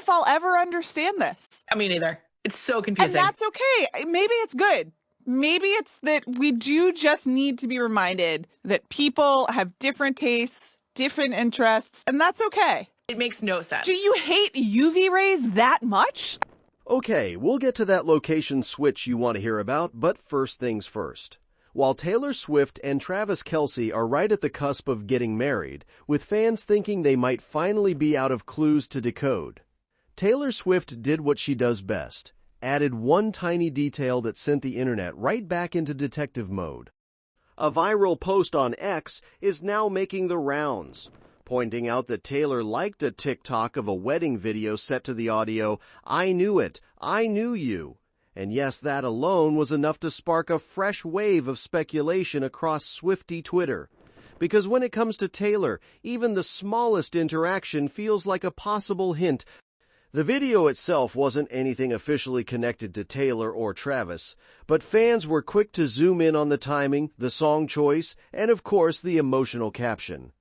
if I'll ever understand this. I mean, neither. It's so And confusing. that's okay. Maybe it's good. Maybe it's that we do just need to be reminded that people have different tastes, different interests, and that's okay. It makes no sense. Do you hate UV rays that much? Okay, we'll get to that location switch you want to hear about, but first things first. While Taylor Swift and Travis Kelce are right at the cusp of getting married, with fans thinking they might finally be out of clues to decode, Taylor Swift did what she does best, added one tiny detail that sent the internet right back into detective mode. A viral post on X is now making the rounds, pointing out that Taylor liked a TikTok of a wedding video set to the audio, "I knew it, I knew you." And yes, that alone was enough to spark a fresh wave of speculation across Swiftie Twitter. Because when it comes to Taylor, even the smallest interaction feels like a possible hint. The video itself wasn't anything officially connected to Taylor or Travis, but fans were quick to zoom in on the timing, the song choice, and of course the emotional caption.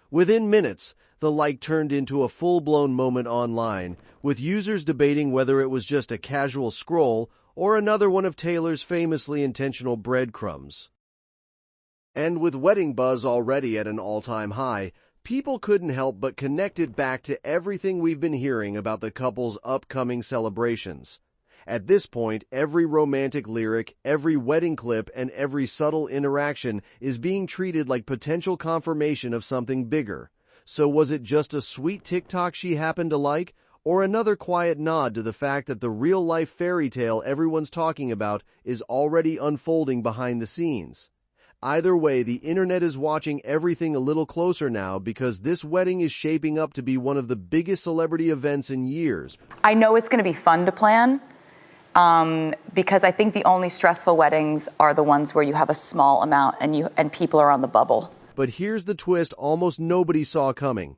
Within minutes, the like turned into a full-blown moment online, with users debating whether it was just a casual scroll or another one of Taylor's famously intentional breadcrumbs. And with wedding buzz already at an all-time high, people couldn't help but connect it back to everything we've been hearing about the couple's upcoming celebrations. At this point, every romantic lyric, every wedding clip, and every subtle interaction is being treated like potential confirmation of something bigger. So was it just a sweet TikTok she happened to like, or another quiet nod to the fact that the real-life fairy tale everyone's talking about is already unfolding behind the scenes? Either way, the internet is watching everything a little closer now because this wedding is shaping up to be one of the biggest celebrity events in years. I know it's going to be fun to plan because I think the only stressful weddings are the ones where you have a small amount and people are on the bubble. But here's the twist almost nobody saw coming.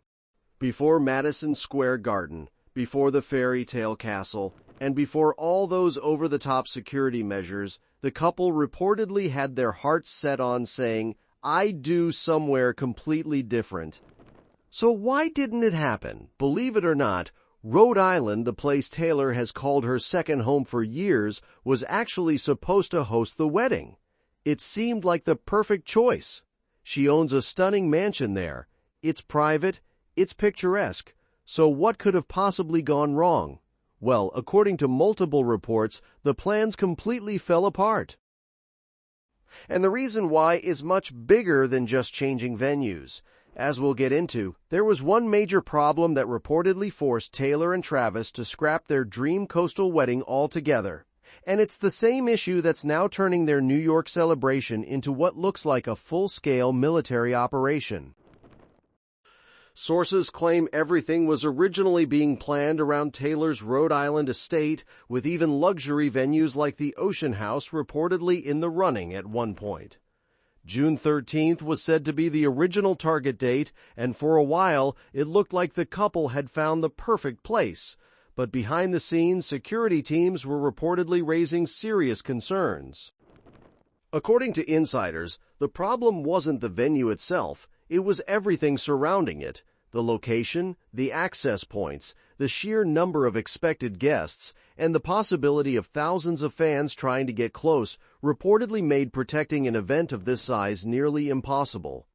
Before Madison Square Garden, before the fairy tale castle, and before all those over-the-top security measures, the couple reportedly had their hearts set on saying, "I do" somewhere completely different. So why didn't it happen? Believe it or not, Rhode Island, the place Taylor has called her second home for years, was actually supposed to host the wedding. It seemed like the perfect choice. She owns a stunning mansion there. It's private, it's picturesque. So what could have possibly gone wrong? Well, according to multiple reports, the plans completely fell apart. And the reason why is much bigger than just changing venues. As we'll get into, there was one major problem that reportedly forced Taylor and Travis to scrap their dream coastal wedding altogether. And it's the same issue that's now turning their New York celebration into what looks like a full-scale military operation. Sources claim everything was originally being planned around Taylor's Rhode Island estate, with even luxury venues like the Ocean House reportedly in the running at one point. June 13th was said to be the original target date, and for a while it looked like the couple had found the perfect place. But behind the scenes, security teams were reportedly raising serious concerns. According to insiders, the problem wasn't the venue itself. It was everything surrounding it: the location, the access points, the sheer number of expected guests, and the possibility of thousands of fans trying to get close reportedly made protecting an event of this size nearly impossible.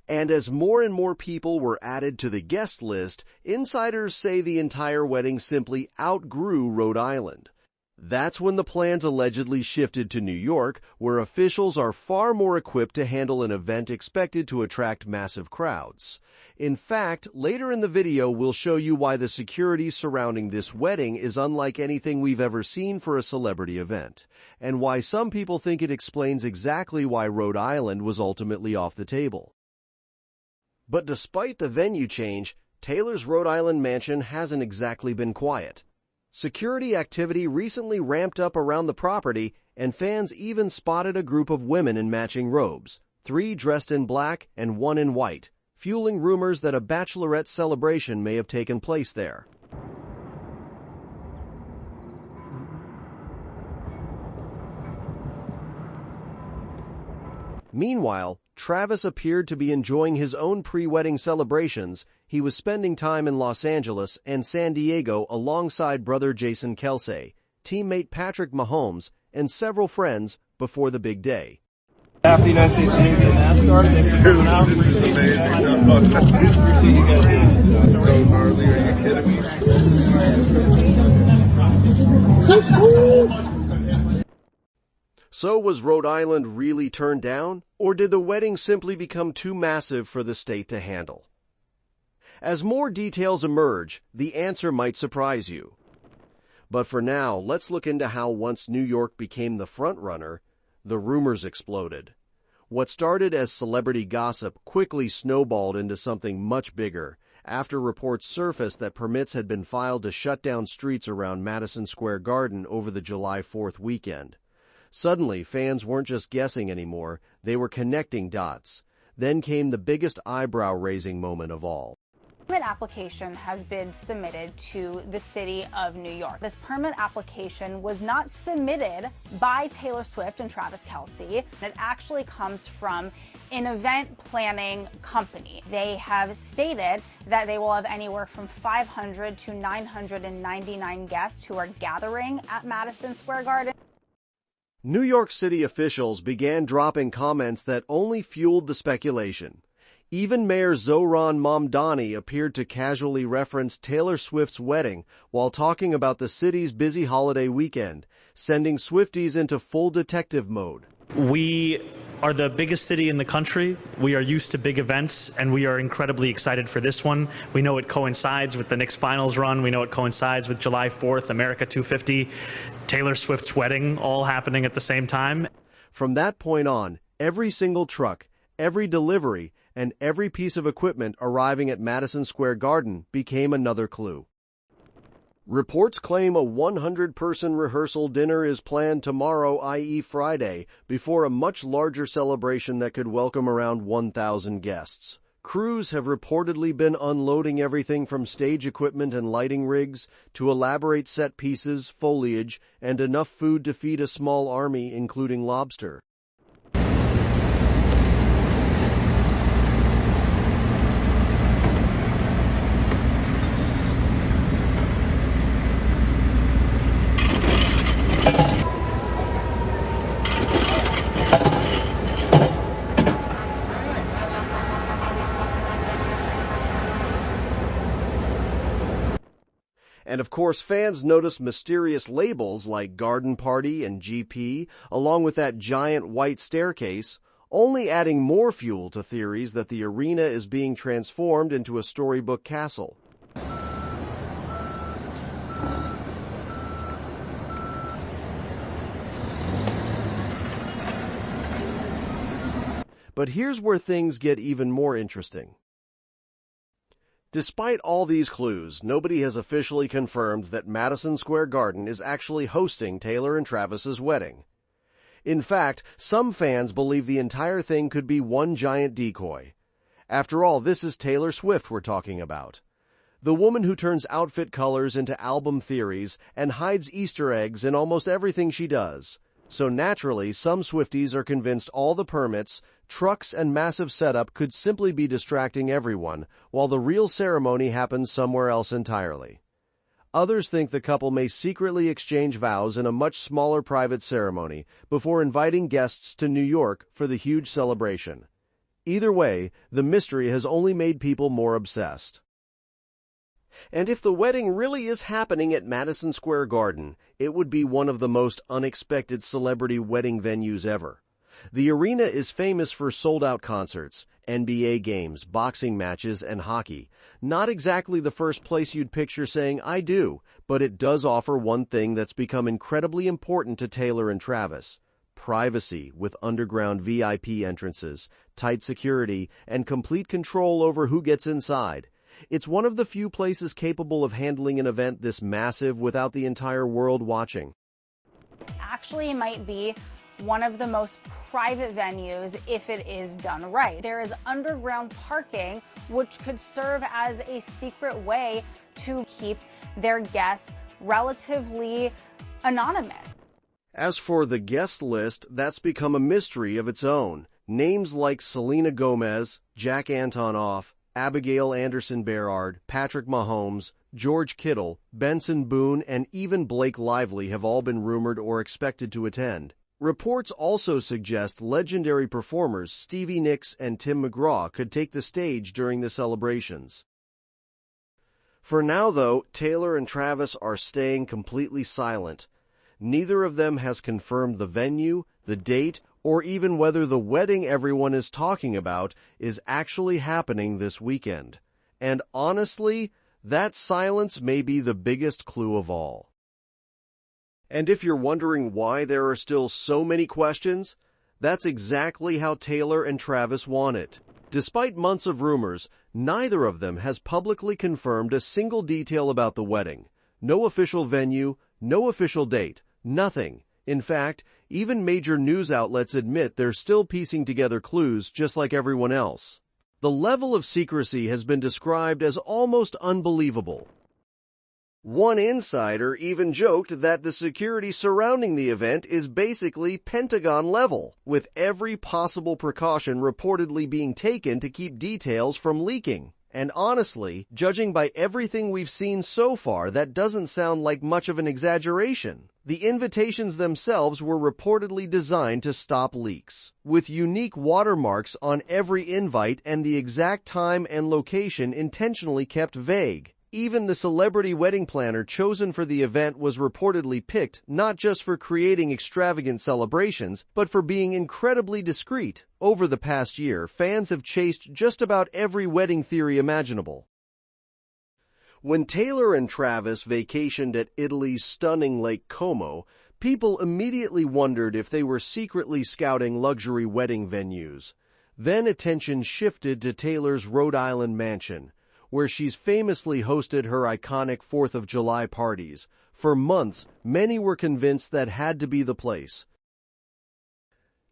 And as more and more people were added to the guest list, insiders say the entire wedding simply outgrew Rhode Island. That's when the plans allegedly shifted to New York, where officials are far more equipped to handle an event expected to attract massive crowds. In fact, later in the video we'll show you why the security surrounding this wedding is unlike anything we've ever seen for a celebrity event, and why some people think it explains exactly why Rhode Island was ultimately off the table. But despite the venue change, Taylor's Rhode Island mansion hasn't exactly been quiet. Security activity recently ramped up around the property, and fans even spotted a group of women in matching robes, 3 dressed in black and 1 in white, fueling rumors that a bachelorette celebration may have taken place there. Meanwhile, Travis appeared to be enjoying his own pre-wedding celebrations, He was spending time in Los Angeles and San Diego alongside brother Jason Kelce, teammate Patrick Mahomes, and several friends before the big day. Half the United States Navy and NASCAR. Thanks for coming out. This is amazing. Appreciate you guys doing this. That's so gnarly. Are you kidding me? So was Rhode Island really turned down, or did the wedding simply become too massive for the state to handle? As more details emerge, the answer might surprise you. But for now, let's look into how once New York became the front runner, the rumors exploded. What started as celebrity gossip quickly snowballed into something much bigger after reports surfaced that permits had been filed to shut down streets around Madison Square Garden over the July 4th weekend. Suddenly, fans weren't just guessing anymore, they were connecting dots. Then came the biggest eyebrow-raising moment of all. Permit application has been submitted to the city of New York. This permit application was not submitted by Taylor Swift and Travis Kelce. It actually comes from an event planning company. They have stated that they will have anywhere from 500 to 999 guests who are gathering at Madison Square Garden. New York City officials began dropping comments that only fueled the speculation. Even Mayor Zohran Mamdani appeared to casually reference Taylor Swift's wedding while talking about the city's busy holiday weekend, sending Swifties into full detective mode. We are the biggest city in the country. We are used to big events, and we are incredibly excited for this one. We know it coincides with the Knicks finals run. We know it coincides with July 4th, America 250, Taylor Swift's wedding, all happening at the same time. From that point on, every single truck, every delivery, and every piece of equipment arriving at Madison Square Garden became another clue. Reports claim a 100-person rehearsal dinner is planned tomorrow, i.e. Friday, before a much larger celebration that could welcome around 1,000 guests. Crews have reportedly been unloading everything from stage equipment and lighting rigs to elaborate set pieces, foliage, and enough food to feed a small army, including lobster. And of course, fans noticed mysterious labels like Garden Party and GP, along with that giant white staircase, only adding more fuel to theories that the arena is being transformed into a storybook castle. But here's where things get even more interesting. Despite all these clues, nobody has officially confirmed that Madison Square Garden is actually hosting Taylor and Travis's wedding. In fact, some fans believe the entire thing could be one giant decoy. After all, this is Taylor Swift we're talking about. The woman who turns outfit colors into album theories and hides Easter eggs in almost everything she does. So naturally, some Swifties are convinced all the permits, trucks, and massive setup could simply be distracting everyone, while the real ceremony happens somewhere else entirely. Others think the couple may secretly exchange vows in a much smaller private ceremony before inviting guests to New York for the huge celebration. Either way, the mystery has only made people more obsessed. And if the wedding really is happening at Madison Square Garden, it would be one of the most unexpected celebrity wedding venues ever. The arena is famous for sold-out concerts, NBA games, boxing matches, and hockey. Not exactly the first place you'd picture saying, "I do," but it does offer one thing that's become incredibly important to Taylor and Travis: privacy with underground VIP entrances, tight security, and complete control over who gets inside. It's one of the few places capable of handling an event this massive without the entire world watching. Actually might be one of the most private venues if it is done right. There is underground parking, which could serve as a secret way to keep their guests relatively anonymous. As for the guest list, that's become a mystery of its own. Names like Selena Gomez, Jack Antonoff, Abigail Anderson Berard, Patrick Mahomes, George Kittle, Benson Boone, and even Blake Lively have all been rumored or expected to attend. Reports also suggest legendary performers Stevie Nicks and Tim McGraw could take the stage during the celebrations. For now, though, Taylor and Travis are staying completely silent. Neither of them has confirmed the venue, the date, or even whether the wedding everyone is talking about is actually happening this weekend. And honestly, that silence may be the biggest clue of all. And if you're wondering why there are still so many questions, that's exactly how Taylor and Travis want it. Despite months of rumors, neither of them has publicly confirmed a single detail about the wedding. No official venue, no official date, nothing. In fact, even major news outlets admit they're still piecing together clues just like everyone else. The level of secrecy has been described as almost unbelievable. One insider even joked that the security surrounding the event is basically Pentagon level, with every possible precaution reportedly being taken to keep details from leaking. And honestly, judging by everything we've seen so far, that doesn't sound like much of an exaggeration. The invitations themselves were reportedly designed to stop leaks, with unique watermarks on every invite and the exact time and location intentionally kept vague. Even the celebrity wedding planner chosen for the event was reportedly picked not just for creating extravagant celebrations, but for being incredibly discreet. Over the past year, fans have chased just about every wedding theory imaginable. When Taylor and Travis vacationed at Italy's stunning Lake Como, people immediately wondered if they were secretly scouting luxury wedding venues. Then attention shifted to Taylor's Rhode Island mansion, where she's famously hosted her iconic 4th of July parties. For months, many were convinced that had to be the place.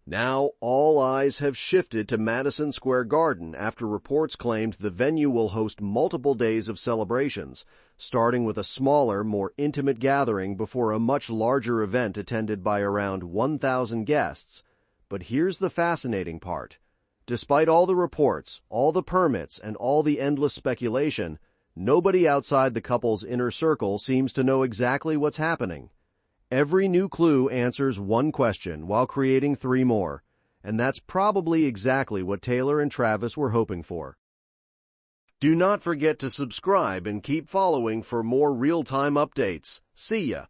Now, all eyes have shifted to Madison Square Garden after reports claimed the venue will host multiple days of celebrations, starting with a smaller, more intimate gathering before a much larger event attended by around 1,000 guests. But here's the fascinating part. Despite all the reports, all the permits, and all the endless speculation, nobody outside the couple's inner circle seems to know exactly what's happening. Every new clue answers one question while creating 3 more, and that's probably exactly what Taylor and Travis were hoping for. Do not forget to subscribe and keep following for more real-time updates. See ya!